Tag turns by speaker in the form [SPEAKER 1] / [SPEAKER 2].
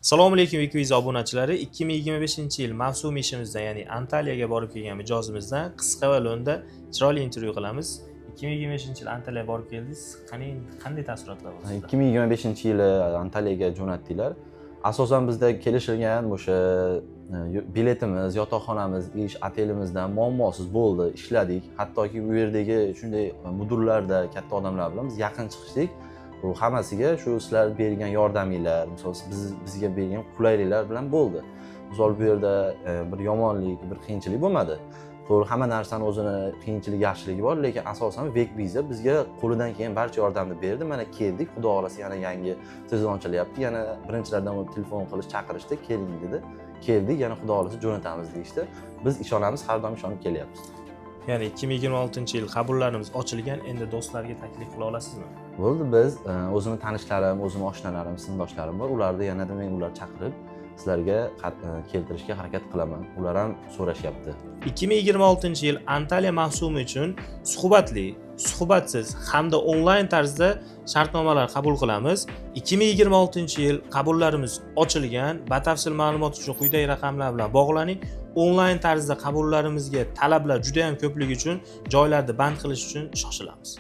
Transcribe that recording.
[SPEAKER 1] Assalomu alaykum Wikiviz obunachilari. 2025-yil mavsumiy ishimizda, ya'ni Antaliyaga borib kelgan mijozimizdan qisqa va lo'nda chiroyli intervyu qilamiz. 2025-yil Antaliyaga borib keldingiz. Qanday taassurotlar bor sizda?
[SPEAKER 2] 2025-yili Antaliyaga jo'natdilar. Asosan bizda kelishilgan o'sha biletimiz, yotoqxonamiz, ish otelimizdan muammosiz bo'ldi, ishladik. Hattoki bu yerdagi shunday mudirlarda, katta odamlar bilan biz yaqin chiqishdik. Bu hammasiga shu sizlar bergan yordaminglar, misol bizga bergan qulayliklar bilan bo'ldi. Misol bu yerda bir yomonlik, bir qiyinchilik bo'lmadi. To'g'ri, hamma narsani o'zini qiyinchilik, yaxshiligi bor, lekin asosan Vekviza bizga qo'lidan kelgan barcha yordamni berdi. Mana keldik, xudo xolasa yana yangi sezon ochilyapti. Yana birinchilardan telefon qilish, chaqirishdi, keling dedi. Keldik, yana xudo xolasa jo'natamiz deyishdi. Biz ishonamiz, har doim ishonib kelyapmiz.
[SPEAKER 1] Ya'ni 2026-yil qabullarimiz ochilgan, endi do'stlarga taklif qila olasizmi?
[SPEAKER 2] Bo'ldi, biz o'zimni tanishlarim, o'zimni oshnalarim, sinfdoshlarim bor. Ularni yanada men ular chaqirib sizlarga keltirishga harakat qilaman. Ular ham so'rashyapti.
[SPEAKER 1] 2026-yil Antaliya mavsumi uchun suhbatli, suhbatsiz hamda onlayn tarzda shartnomalar qabul qilamiz. 2026-yil qabullarimiz ochilgan. Batafsil ma'lumot uchun quyidagi raqamlar bilan bog'laning. Onlayn tarzda qabullarimizga talablar juda ham ko'pligi uchun joylarni band qilish uchun shoshilamiz.